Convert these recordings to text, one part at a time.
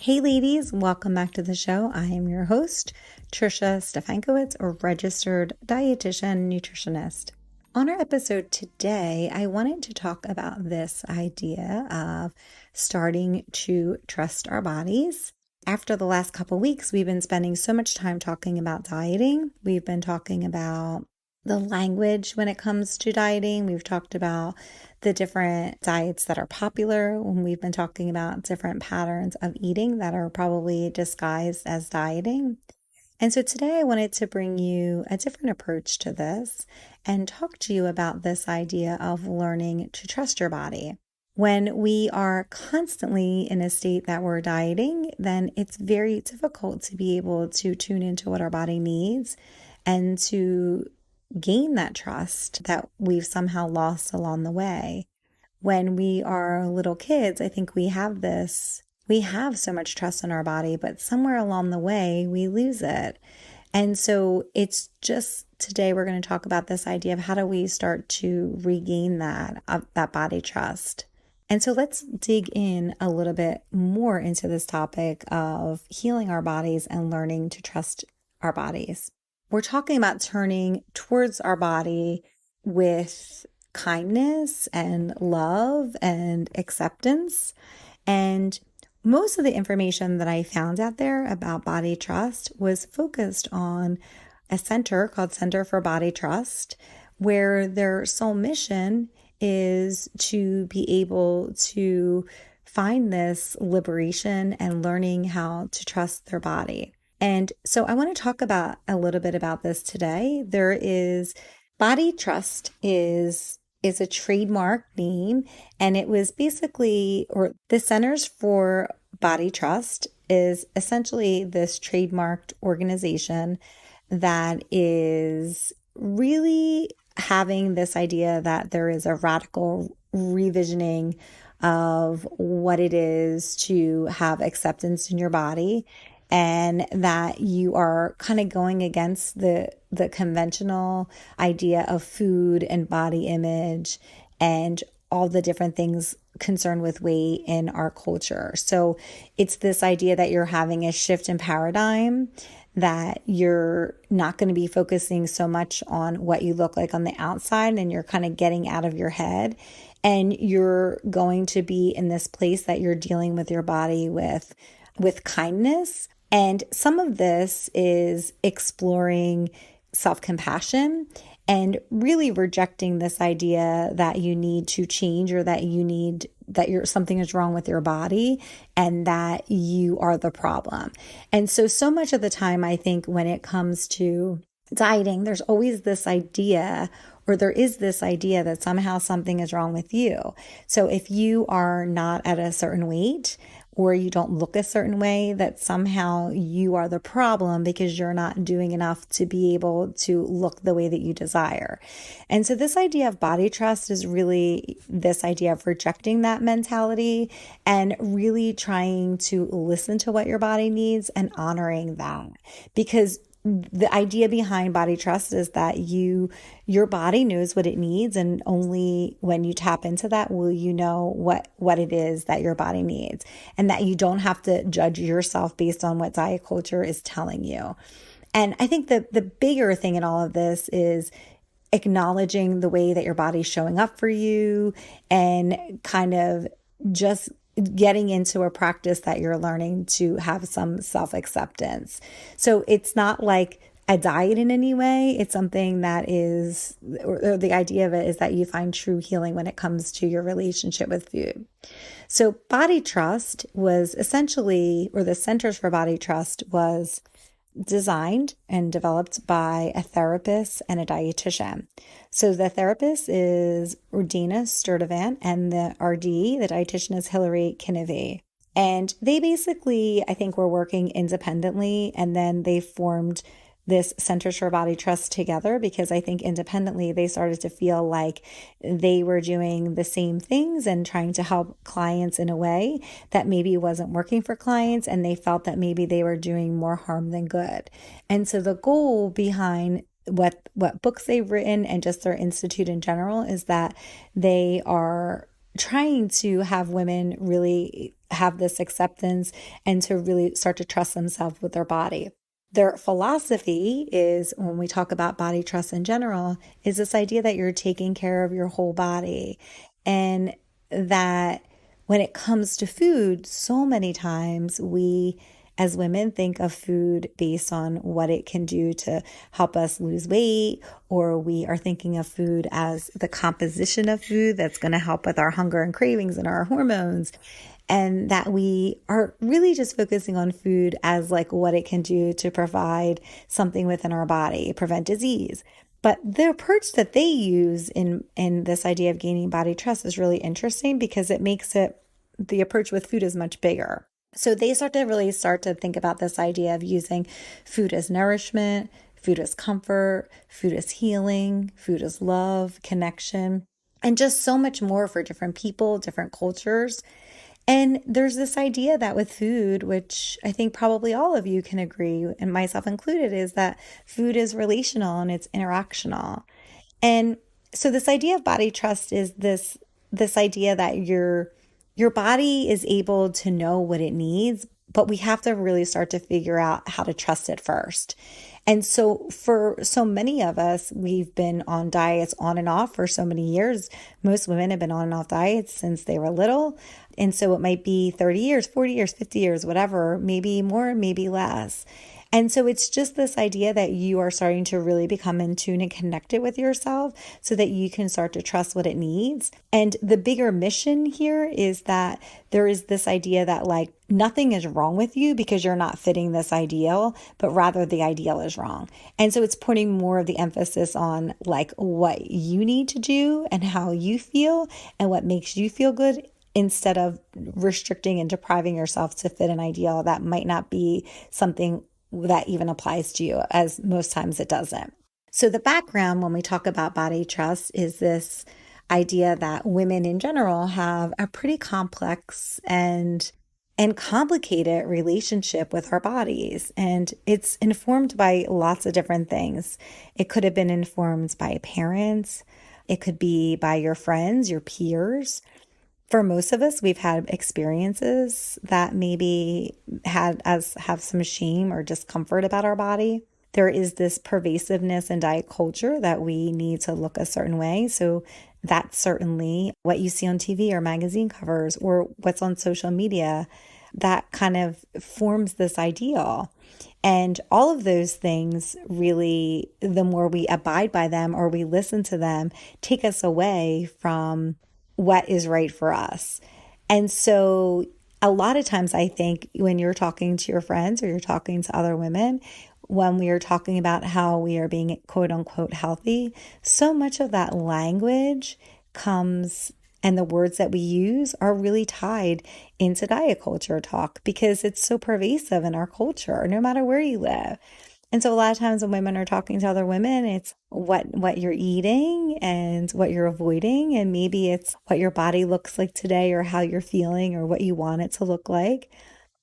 Hey ladies, welcome back to the show. I am your host, Trisha Stefankowitz, a registered dietitian nutritionist. On our episode today, I wanted to talk about this idea of starting to trust our bodies. After the last couple weeks, we've been spending so much time talking about dieting. We've been talking about the language when it comes to dieting. We've talked about the different diets that are popular when we've been talking about different patterns of eating that are probably disguised as dieting. And so today I wanted to bring you a different approach to this and talk to you about this idea of learning to trust your body. When we are constantly in a state that we're dieting, then it's very difficult to be able to tune into what our body needs and to gain that trust that we've somehow lost along the way. When we are little kids, I think we have so much trust in our body, but somewhere along the way, we lose it. And so it's just today we're going to talk about this idea of how do we start to regain that body trust. And so let's dig in a little bit more into this topic of healing our bodies and learning to trust our bodies. We're talking about turning towards our body with kindness and love and acceptance. And most of the information that I found out there about body trust was focused on a center called Center for Body Trust, where their sole mission is to be able to find this liberation and learning how to trust their body. And so I want to talk about a little bit about this today. Body Trust is a trademark name, and it was basically, or the Centers for Body Trust is essentially this trademarked organization that is really having this idea that there is a radical revisioning of what it is to have acceptance in your body, and that you are kind of going against the conventional idea of food and body image and all the different things concerned with weight in our culture. So it's this idea that you're having a shift in paradigm, that you're not going to be focusing so much on what you look like on the outside, and you're kind of getting out of your head, and you're going to be in this place that you're dealing with your body with kindness. And some of this is exploring self-compassion and really rejecting this idea that you need to change, or that something is wrong with your body and that you are the problem. And so much of the time, I think when it comes to dieting, there is this idea that somehow something is wrong with you. So if you are not at a certain weight, or you don't look a certain way, that somehow you are the problem because you're not doing enough to be able to look the way that you desire. And so this idea of body trust is really this idea of rejecting that mentality and really trying to listen to what your body needs and honoring that. Because the idea behind body trust is that your body knows what it needs, and only when you tap into that will you know what it is that your body needs, and that you don't have to judge yourself based on what diet culture is telling you. And I think that the bigger thing in all of this is acknowledging the way that your body's showing up for you, and kind of just getting into a practice that you're learning to have some self-acceptance. So it's not like a diet in any way. It's something that is, or the idea of it is that you find true healing when it comes to your relationship with food. So Body Trust was essentially, or the Centers for Body Trust was designed and developed by a therapist and a dietitian. So the therapist is Dana Sturdivant, and the RD, the dietitian, is Hillary Kinevey. And they basically, I think, were working independently, and then they formed this Centers for Body Trust together, because I think independently they started to feel like they were doing the same things and trying to help clients in a way that maybe wasn't working for clients, and they felt that maybe they were doing more harm than good. And so the goal behind what books they've written and just their institute in general is that they are trying to have women really have this acceptance and to really start to trust themselves with their body. Their philosophy is, when we talk about body trust in general, is this idea that you're taking care of your whole body. And that when it comes to food, so many times we as women think of food based on what it can do to help us lose weight, or we are thinking of food as the composition of food that's going to help with our hunger and cravings and our hormones. And that we are really just focusing on food as like what it can do to provide something within our body, prevent disease. But the approach that they use in this idea of gaining body trust is really interesting, because it makes it, the approach with food is much bigger. So they start to think about this idea of using food as nourishment, food as comfort, food as healing, food as love, connection, and just so much more for different people, different cultures. And there's this idea that with food, which I think probably all of you can agree, and myself included, is that food is relational and it's interactional. And so this idea of body trust is this idea that your body is able to know what it needs, but we have to really start to figure out how to trust it first. And so for so many of us, we've been on diets on and off for so many years. Most women have been on and off diets since they were little. And so it might be 30 years, 40 years, 50 years, whatever, maybe more, maybe less. And so it's just this idea that you are starting to really become in tune and connected with yourself so that you can start to trust what it needs. And the bigger mission here is that there is this idea that like nothing is wrong with you because you're not fitting this ideal, but rather the ideal is wrong. And so it's putting more of the emphasis on like what you need to do and how you feel and what makes you feel good, instead of restricting and depriving yourself to fit an ideal that might not be something that even applies to you, as most times it doesn't. So the background when we talk about body trust is this idea that women in general have a pretty complex and complicated relationship with our bodies. And it's informed by lots of different things. It could have been informed by parents. It could be by your friends, your peers. For most of us, we've had experiences that maybe had us have some shame or discomfort about our body. There is this pervasiveness in diet culture that we need to look a certain way. So that's certainly what you see on TV or magazine covers or what's on social media that kind of forms this ideal. And all of those things really, the more we abide by them or we listen to them, take us away from what is right for us. And so a lot of times I think when you're talking to your friends or you're talking to other women, when we are talking about how we are being quote unquote healthy, so much of that language comes and the words that we use are really tied into diet culture talk because it's so pervasive in our culture, no matter where you live. And so a lot of times when women are talking to other women, it's what you're eating and what you're avoiding. And maybe it's what your body looks like today or how you're feeling or what you want it to look like.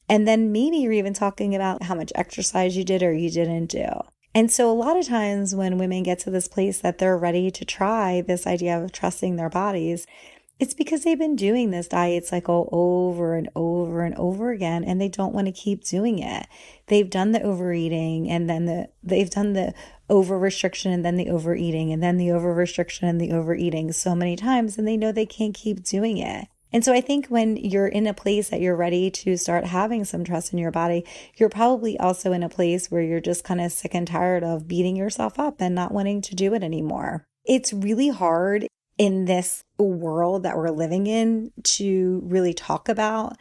And then maybe you're even talking about how much exercise you did or you didn't do. And so a lot of times when women get to this place that they're ready to try this idea of trusting their bodies, it's because they've been doing this diet cycle over and over and over again, and they don't want to keep doing it. They've done the overeating, and then they've done the over restriction, and then the overeating, and then the over restriction and the overeating so many times, and they know they can't keep doing it. And so I think when you're in a place that you're ready to start having some trust in your body, you're probably also in a place where you're just kind of sick and tired of beating yourself up and not wanting to do it anymore. It's really hard in this world that we're living in to really talk about.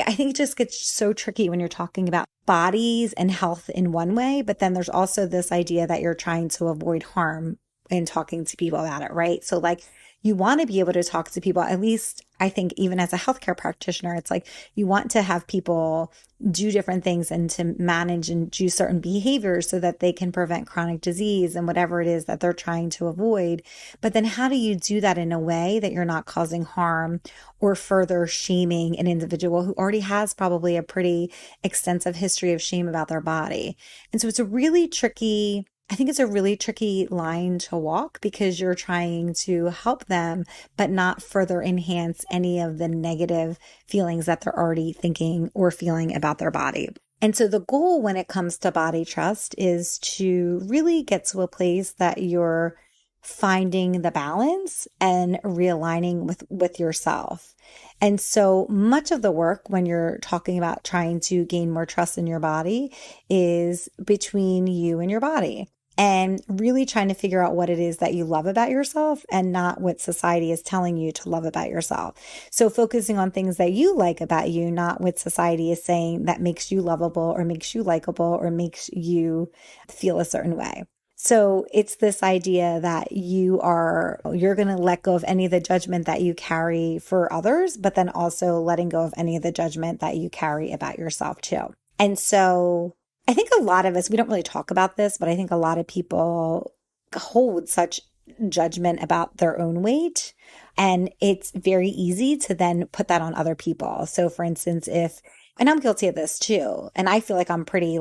I think it just gets so tricky when you're talking about bodies and health in one way, but then there's also this idea that you're trying to avoid harm in talking to people about it, right? So like you want to be able to talk to people, at least I think even as a healthcare practitioner, it's like you want to have people do different things and to manage and do certain behaviors so that they can prevent chronic disease and whatever it is that they're trying to avoid. But then how do you do that in a way that you're not causing harm or further shaming an individual who already has probably a pretty extensive history of shame about their body? And so it's a really tricky I think it's a really tricky line to walk because you're trying to help them, but not further enhance any of the negative feelings that they're already thinking or feeling about their body. And so the goal when it comes to body trust is to really get to a place that you're finding the balance and realigning with yourself. And so much of the work when you're talking about trying to gain more trust in your body is between you and your body, and really trying to figure out what it is that you love about yourself and not what society is telling you to love about yourself. So focusing on things that you like about you, not what society is saying that makes you lovable or makes you likable or makes you feel a certain way. So it's this idea that you're going to let go of any of the judgment that you carry for others, but then also letting go of any of the judgment that you carry about yourself too. And so I think a lot of us, we don't really talk about this, but I think a lot of people hold such judgment about their own weight. And it's very easy to then put that on other people. So for instance, and I'm guilty of this too, and I feel like I'm pretty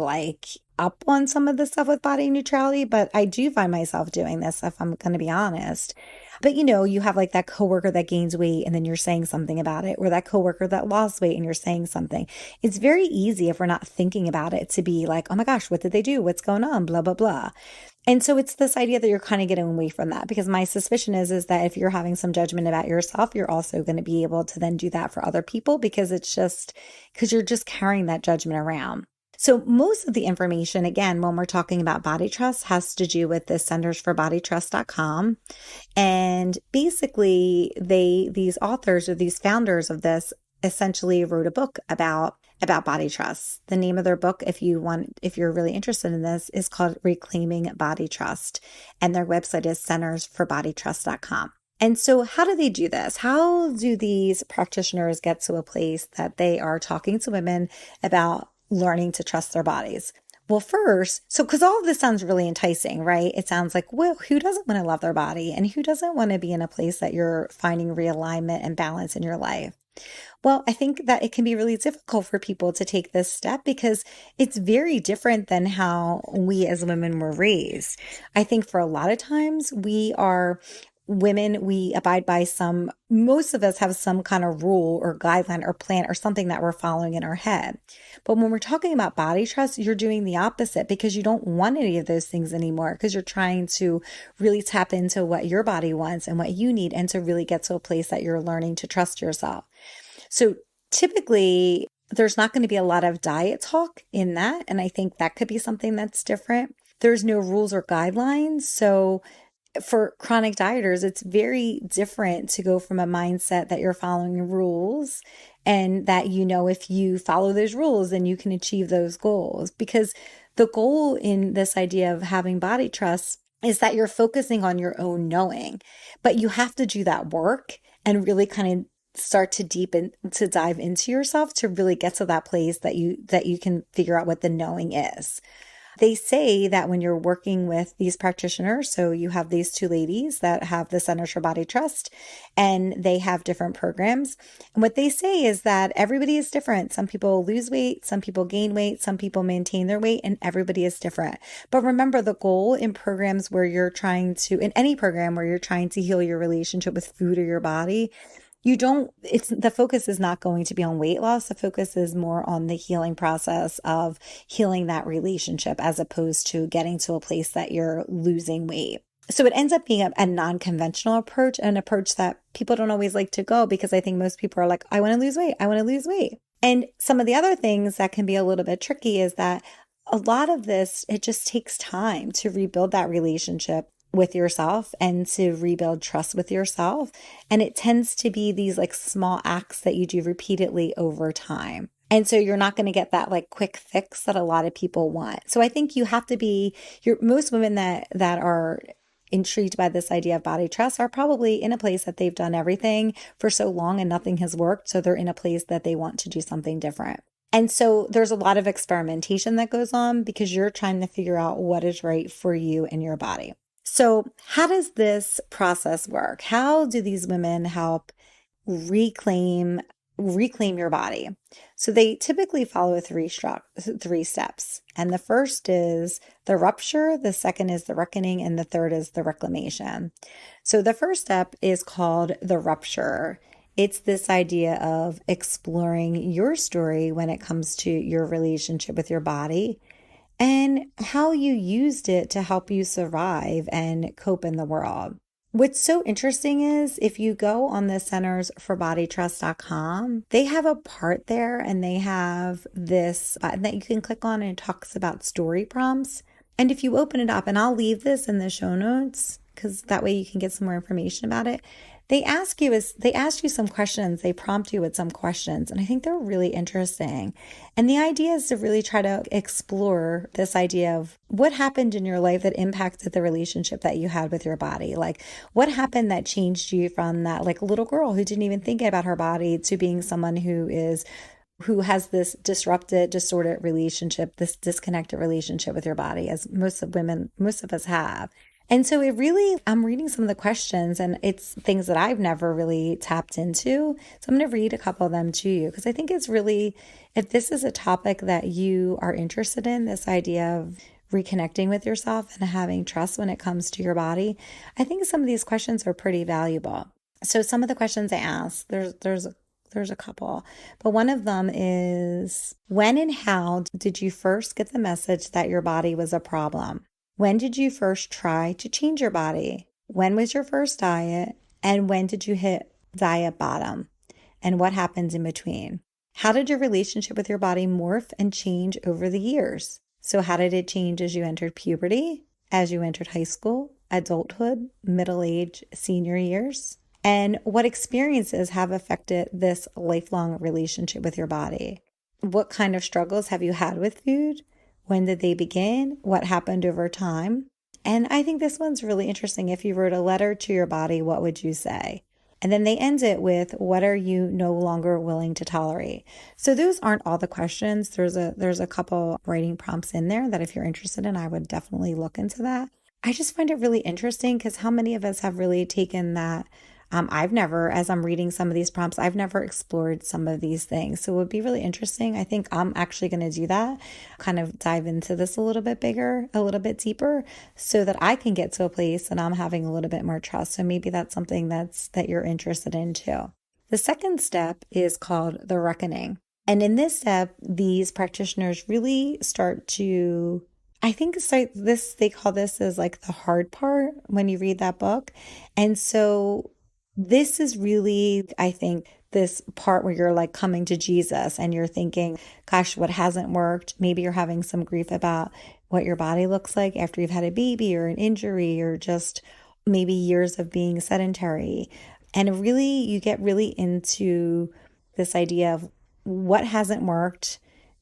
up on some of the stuff with body neutrality, but I do find myself doing this if I'm going to be honest. But you have that coworker that gains weight and then you're saying something about it, or that coworker that lost weight and you're saying something. It's very easy if we're not thinking about it to be like, oh my gosh, what did they do? What's going on? Blah, blah, blah. And so it's this idea that you're kind of getting away from that, because my suspicion is that if you're having some judgment about yourself, you're also going to be able to then do that for other people, because you're just carrying that judgment around. So most of the information, again, when we're talking about body trust, has to do with the centersforbodytrust.com. And basically these authors or these founders of this essentially wrote a book about body trust. The name of their book, if you're really interested in this, is called Reclaiming Body Trust. And their website is centersforbodytrust.com. And so how do they do this? How do these practitioners get to a place that they are talking to women about learning to trust their bodies? Well, first, because all of this sounds really enticing, right? It sounds like, well, who doesn't want to love their body? And who doesn't want to be in a place that you're finding realignment and balance in your life? Well, I think that it can be really difficult for people to take this step because it's very different than how we as women were raised. I think for a lot of times we abide by most of us have some kind of rule or guideline or plan or something that we're following in our head. But when we're talking about body trust, you're doing the opposite, because you don't want any of those things anymore, because you're trying to really tap into what your body wants and what you need, and to really get to a place that you're learning to trust yourself. So typically there's not going to be a lot of diet talk in that. And I think that could be something that's different. There's no rules or guidelines. So for chronic dieters, it's very different to go from a mindset that you're following rules and that, if you follow those rules, then you can achieve those goals. Because the goal in this idea of having body trust is that you're focusing on your own knowing, but you have to do that work and really kind of start to dive into yourself to really get to that place that you can figure out what the knowing is. They say that when you're working with these practitioners, so you have these two ladies that have the Centers for Body Trust, and they have different programs. And what they say is that everybody is different. Some people lose weight, some people gain weight, some people maintain their weight, and everybody is different. But remember, the goal in programs where in any program where you're trying to heal your relationship with food or your body, the focus is not going to be on weight loss. The focus is more on the healing process of healing that relationship, as opposed to getting to a place that you're losing weight. So it ends up being a non-conventional approach, an approach that people don't always like to go, because I think most people are like, I want to lose weight. I want to lose weight. And some of the other things that can be a little bit tricky is that a lot of this, it just takes time to rebuild that relationship with yourself and to rebuild trust with yourself. And it tends to be these small acts that you do repeatedly over time. And so you're not going to get that quick fix that a lot of people want. So I think you have to most women that are intrigued by this idea of body trust are probably in a place that they've done everything for so long and nothing has worked. So they're in a place that they want to do something different. And so there's a lot of experimentation that goes on because you're trying to figure out what is right for you and your body. So how does this process work? How do these women help reclaim reclaim your body. So they typically follow three steps. And the first is the rupture, the second is the reckoning, and the third is the reclamation. So the first step is called the rupture. It's this idea of exploring your story when it comes to your relationship with your body and how you used it to help you survive and cope in the world. What's so interesting is if you go on the centersforbodytrust.com, they have a part there and they have this button that you can click on and it talks about story prompts. And if you open it up, and I'll leave this in the show notes because that way you can get some more information about it. They ask you some questions, they prompt you with some questions, and I think they're really interesting. And the idea is to really try to explore this idea of what happened in your life that impacted the relationship that you had with your body. Like what happened that changed you from that like little girl who didn't even think about her body to being someone who has this distorted relationship, this disconnected relationship with your body, as most of us have. And so I'm reading some of the questions and it's things that I've never really tapped into. So I'm going to read a couple of them to you because I think it's really, if this is a topic that you are interested in, this idea of reconnecting with yourself and having trust when it comes to your body, I think some of these questions are pretty valuable. So some of the questions I asked, there's a couple, but one of them is, when and how did you first get the message that your body was a problem? When did you first try to change your body? When was your first diet? And when did you hit diet bottom? And what happens in between? How did your relationship with your body morph and change over the years? So how did it change as you entered puberty, as you entered high school, adulthood, middle age, senior years? And what experiences have affected this lifelong relationship with your body? What kind of struggles have you had with food? When did they begin? What happened over time? And I think this one's really interesting. If you wrote a letter to your body, what would you say? And then they end it with, what are you no longer willing to tolerate? So those aren't all the questions. There's a couple writing prompts in there that if you're interested in, I would definitely look into that. I just find it really interesting because how many of us have really taken that? As I'm reading some of these prompts, I've never explored some of these things. So it would be really interesting. I think I'm actually going to do that, kind of dive into this a little bit deeper, so that I can get to a place that I'm having a little bit more trust. So maybe that's something that you're interested in too. The second step is called the reckoning. And in this step, these practitioners really start to, I think they call this as like the hard part when you read that book. And so this is really, I think, this part where you're like coming to Jesus and you're thinking, gosh, what hasn't worked? Maybe you're having some grief about what your body looks like after you've had a baby or an injury or just maybe years of being sedentary. And really, you get really into this idea of what hasn't worked,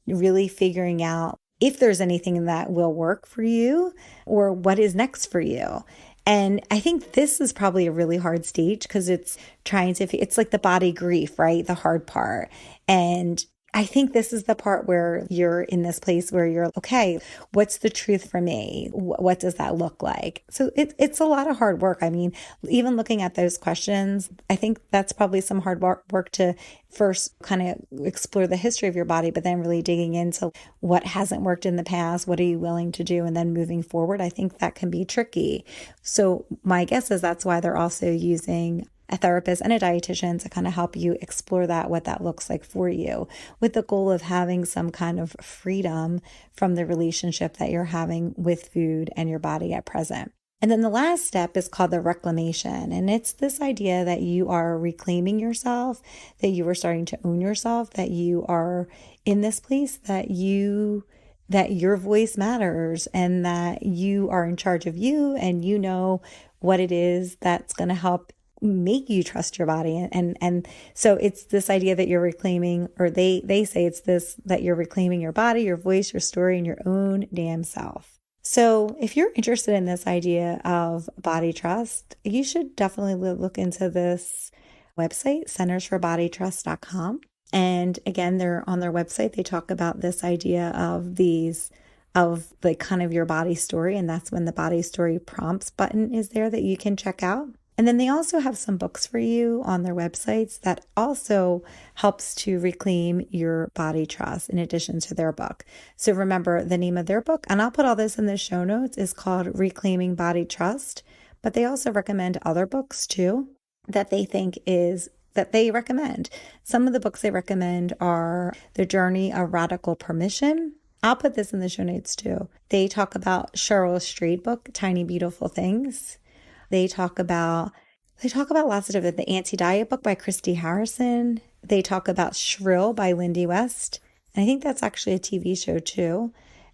really figuring out if there's anything that will work for you or what is next for you. And I think this is probably a really hard stage because it's like the body grief, right? The hard part. And I think this is the part where you're in this place where you're, okay, what's the truth for me? What does that look like? So it's a lot of hard work. I mean, even looking at those questions, I think that's probably some hard work to first kind of explore the history of your body, but then really digging into what hasn't worked in the past. What are you willing to do? And then moving forward, I think that can be tricky. So my guess is that's why they're also using a therapist and a dietitian to kind of help you explore what that looks like for you, with the goal of having some kind of freedom from the relationship that you're having with food and your body at present. And then the last step is called the reclamation. And it's this idea that you are reclaiming yourself, that you are starting to own yourself, that you are in this place that your voice matters and that you are in charge of you and you know what it is that's going to help make you trust your body. And so it's this idea that you're reclaiming, or they say it's this, that you're reclaiming your body, your voice, your story, and your own damn self. So if you're interested in this idea of body trust, you should definitely look into this website, centersforbodytrust.com. And again, they're on their website. They talk about this idea of the kind of your body story. And that's when the body story prompts button is there that you can check out. And then they also have some books for you on their websites that also helps to reclaim your body trust in addition to their book. So remember, the name of their book, and I'll put all this in the show notes, is called Reclaiming Body Trust. But they also recommend other books too that they recommend. Some of the books they recommend are The Journey of Radical Permission. I'll put this in the show notes too. They talk about Cheryl Strayed book, Tiny Beautiful Things. They talk about lots of different, the Anti-Diet book by Christy Harrison. They talk about Shrill by Lindy West. And I think that's actually a TV show too.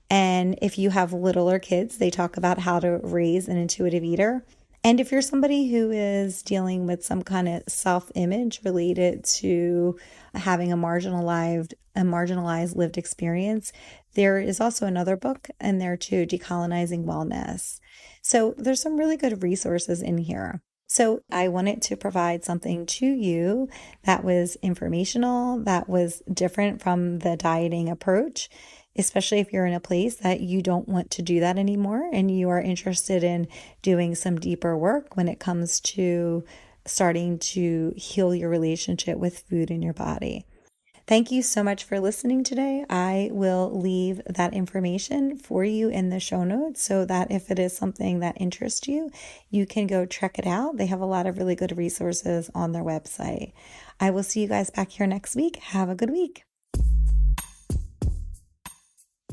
And if you have littler kids, they talk about how to raise an intuitive eater. And if you're somebody who is dealing with some kind of self-image related to having a marginalized lived experience, there is also another book in there too, Decolonizing Wellness. So there's some really good resources in here. So I wanted to provide something to you that was informational, that was different from the dieting approach, especially if you're in a place that you don't want to do that anymore and you are interested in doing some deeper work when it comes to starting to heal your relationship with food in your body. Thank you so much for listening today. I will leave that information for you in the show notes so that if it is something that interests you, you can go check it out. They have a lot of really good resources on their website. I will see you guys back here next week. Have a good week.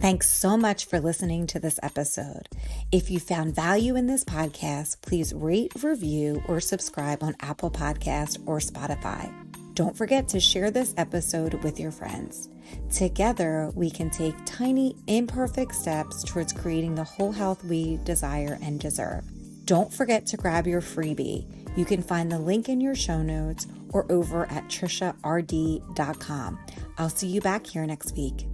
Thanks so much for listening to this episode. If you found value in this podcast, please rate, review, or subscribe on Apple Podcasts or Spotify. Don't forget to share this episode with your friends. Together, we can take tiny, imperfect steps towards creating the whole health we desire and deserve. Don't forget to grab your freebie. You can find the link in your show notes or over at trishard.com. I'll see you back here next week.